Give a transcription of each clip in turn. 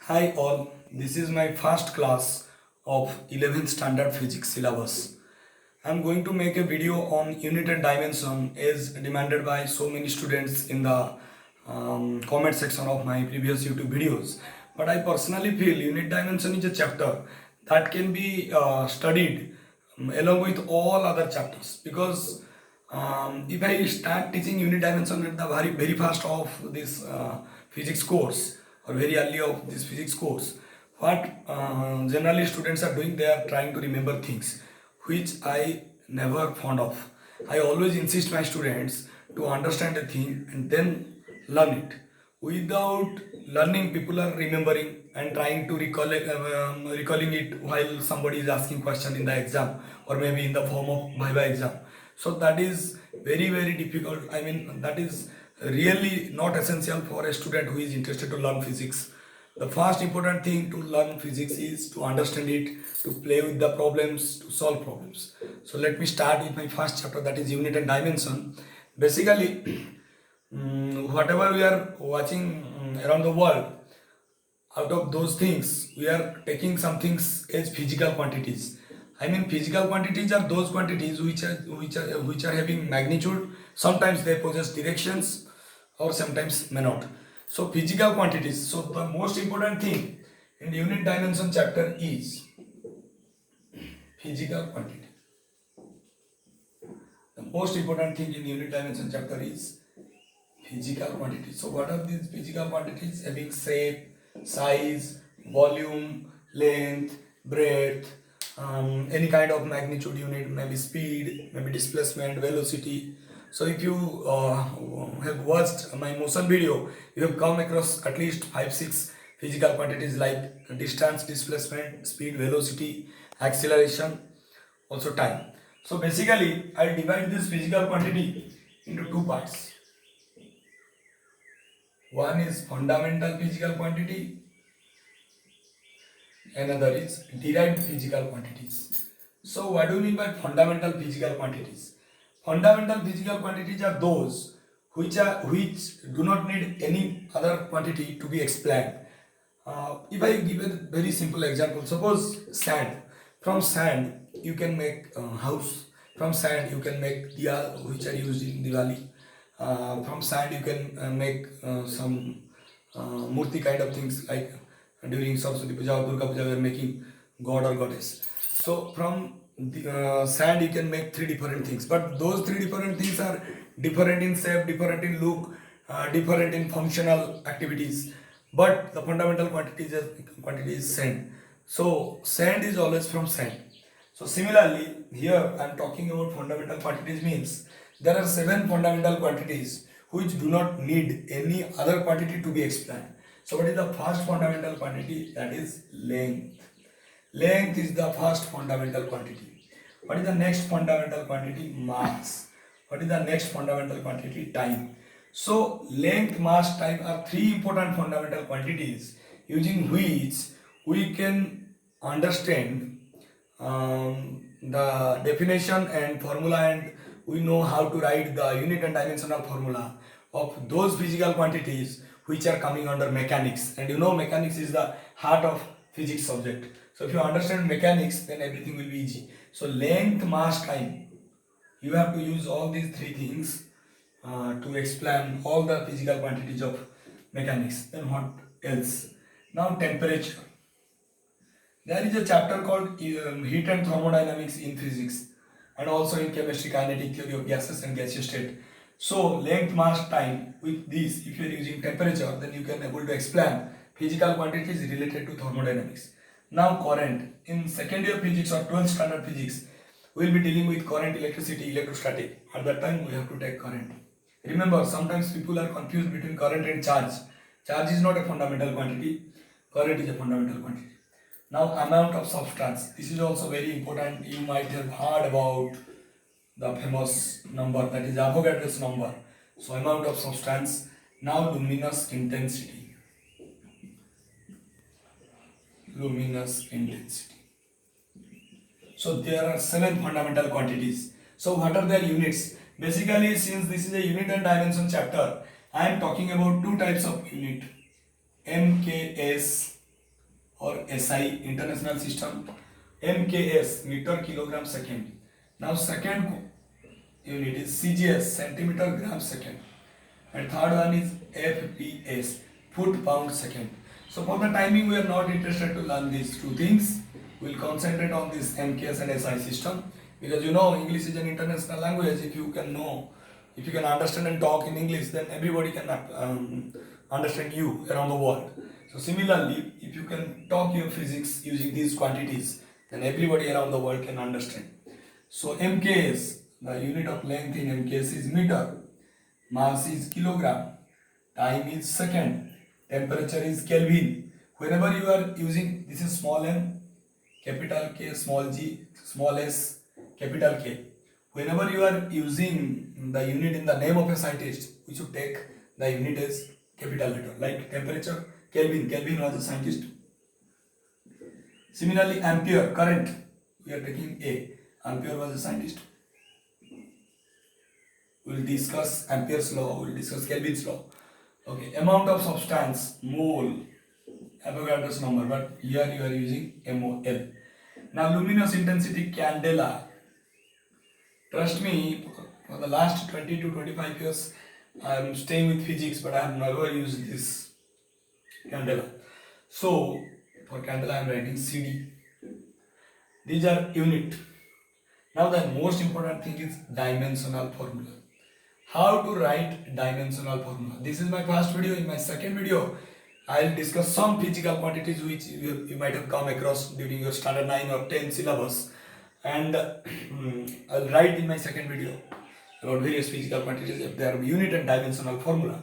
Hi all, this is my first class of 11th standard physics syllabus. I am going to make a video on unit and dimension as demanded by so many students in the comment section of my previous YouTube videos. But I personally feel unit dimension is a chapter that can be studied along with all other chapters because if I start teaching unit dimension at the very first of this physics course or very early of this physics course, what generally students are doing, they are trying to remember things which I never fond of. I always insist my students to understand a thing and then learn it. Without learning, people are remembering and trying to recalling it while somebody is asking question in the exam or maybe in the form of viva exam. So that is very difficult. I mean, that is really not essential for a student who is interested to learn physics. The first important thing to learn physics is to understand it, to play with the problems, to solve problems. So let me start with my first chapter, that is unit and dimension. Basically, whatever we are watching around the world, out of those things we are taking some things as physical quantities. I mean, physical quantities are those quantities which are having magnitude. Sometimes they possess directions or sometimes may not. So physical quantities. So the most important thing in the unit dimension chapter is physical quantity. The most important thing in unit dimension chapter is physical quantities. So what are these physical quantities? Having shape, size, volume, length, breadth, any kind of magnitude unit, maybe speed, maybe displacement, velocity. So if you have watched my motion video, you have come across at least 5-6 physical quantities like distance, displacement, speed, velocity, acceleration, also time. So basically, I'll divide this physical quantity into two parts. One is fundamental physical quantity, another is derived physical quantities. So what do you mean by fundamental physical quantities? Fundamental physical quantities are those which do not need any other quantity to be explained. If I give a very simple example, suppose sand. From sand you can make a house. From sand you can make diya, which are used in Diwali. From sand you can make some murti kind of things, like during Saraswati Puja or Durga Puja we are making god or goddess. So from the sand you can make three different things, but those three different things are different in shape, different in look, different in functional activities, but the fundamental quantity is sand. So sand is always from sand. So similarly, here I am talking about fundamental quantities, means there are 7 fundamental quantities which do not need any other quantity to be explained. So what is the first fundamental quantity? That is length. Length is the first fundamental quantity. What is the next fundamental quantity? Mass. What is the next fundamental quantity? Time. So length, mass, time are three important fundamental quantities using which we can understand the definition and formula, and we know how to write the unit and dimensional formula of those physical quantities which are coming under mechanics. And you know, mechanics is the heart of physics subject. So if you understand mechanics, then everything will be easy. So length, mass, time, you have to use all these three things to explain all the physical quantities of mechanics. Then what else? Now temperature. There is a chapter called heat and thermodynamics in physics, and also in chemistry, kinetic theory of gases and gaseous state. So length, mass, time, with these, if you are using temperature, then you can able to explain physical quantities related to thermodynamics. Now current. In second year physics or 12th standard physics, we will be dealing with current, electricity, electrostatic. At that time we have to take current. Remember, sometimes people are confused between current and charge. Charge is not a fundamental quantity, current is a fundamental quantity. Now amount of substance. This is also very important. You might have heard about the famous number, that is Avogadro's number. So amount of substance. Now luminous intensity. Luminous intensity. So there are 7 fundamental quantities. So what are their units? Basically, since this is a unit and dimension chapter, I am talking about two types of unit. MKS or SI international system, MKS meter kilogram second. Now second unit is CGS centimeter gram second, and third one is FPS foot pound second. So for the timing we are not interested to learn these two things. We will concentrate on this MKS and SI system, because you know English is an international language. If you can know, if you can understand and talk in English, then everybody can understand you around the world. So similarly, if you can talk your physics using these quantities, then everybody around the world can understand. So MKS, the unit of length in MKS is meter, mass is kilogram, time is second, temperature is Kelvin. Whenever you are using, this is small m, capital K, small g, small s, capital K. Whenever you are using the unit in the name of a scientist, we should take the unit as capital letter, like temperature, Kelvin. Kelvin was a scientist. Similarly, ampere, current, we are taking A. Ampere was a scientist. We will discuss Ampere's law, we will discuss Kelvin's law. Okay, amount of substance, mole, Avogadro's number, but here you are using MOL. Now, luminous intensity, candela. Trust me, for the last 20 to 25 years, I am staying with physics, but I have never used this candela. So, for candela, I am writing CD. These are unit. Now, the most important thing is dimensional formula. How to write dimensional formula. This is my first video. In my second video, I will discuss some physical quantities which you might have come across during your standard 9 or 10 syllabus, and I will write in my second video about various physical quantities if they are unit and dimensional formula.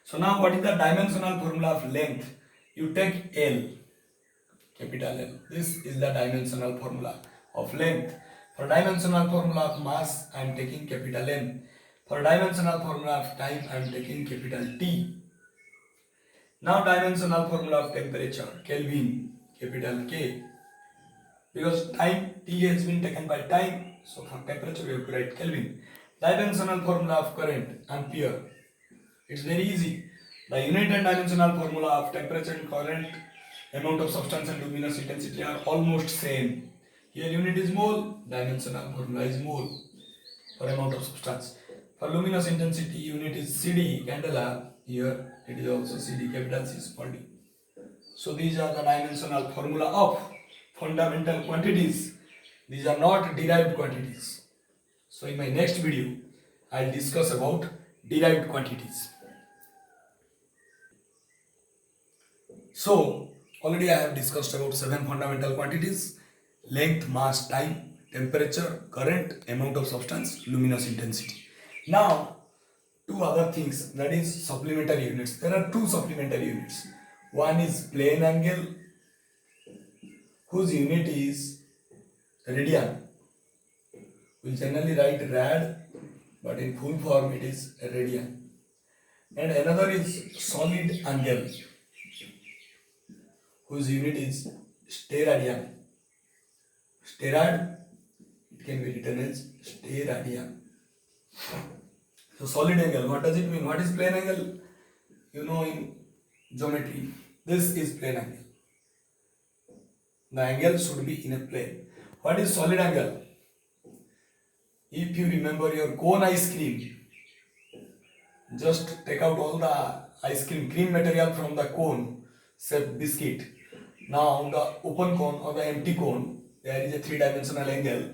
So now what is the dimensional formula of length? You take L, capital L. This is the dimensional formula of length. For dimensional formula of mass, I am taking capital M. For dimensional formula of time, I am taking capital T. Now dimensional formula of temperature, Kelvin, capital K. Because time T has been taken by time, so for temperature we have to write Kelvin. Dimensional formula of current, Ampere. It's very easy. The unit and dimensional formula of temperature and current, amount of substance and luminous intensity are almost same. Here unit is mole, dimensional formula is mole for amount of substance. For luminous intensity, unit is CD, candela. Here it is also CD, capital C, small d. So these are the dimensional formula of fundamental quantities. These are not derived quantities. So in my next video, I will discuss about derived quantities. So already I have discussed about 7 fundamental quantities: length, mass, time, temperature, current, amount of substance, luminous intensity. Now, two other things, that is supplementary units. There are two supplementary units. One is plane angle, whose unit is radian. We generally write rad, but in full form it is radian. And another is solid angle, whose unit is steradian. Sterad, it can be written as steradian. So solid angle, what does it mean? What is plane angle? You know in geometry, this is plane angle. The angle should be in a plane. What is solid angle? If you remember your cone ice cream, just take out all the ice cream material from the cone, say biscuit. Now on the open cone or the empty cone, there is a 3-dimensional angle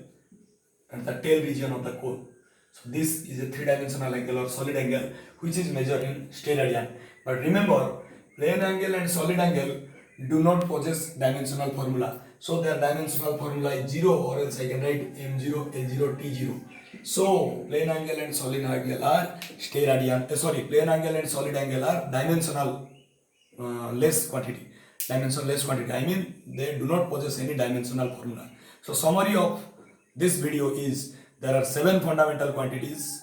at the tail region of the cone. So this is a 3-dimensional angle or solid angle which is measured in steradian. But remember, plane angle and solid angle do not possess dimensional formula. So their dimensional formula is 0, or else I can write M0, L0, T0. So plane angle and solid angle are plane angle and solid angle are dimensional less quantity. Dimensional less quantity. I mean they do not possess any dimensional formula. So summary of this video is there are 7 fundamental quantities.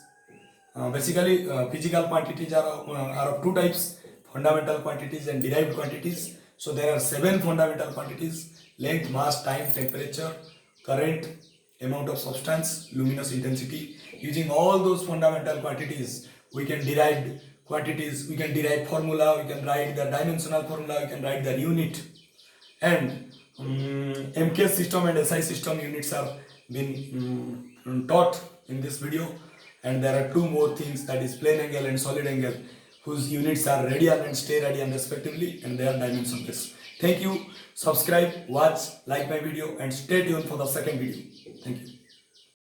Basically, physical quantities are of two types: fundamental quantities and derived quantities. So there are 7 fundamental quantities: length, mass, time, temperature, current, amount of substance, luminous intensity. Using all those fundamental quantities, we can derive quantities, we can derive formula, we can write the dimensional formula, we can write the unit, and MKS system and SI system units are been taught in this video, and there are two more things, that is plane angle and solid angle, whose units are radian and steradian respectively, and they are dimensionless. Thank you. Subscribe, watch, like my video, and stay tuned for the second video. Thank you.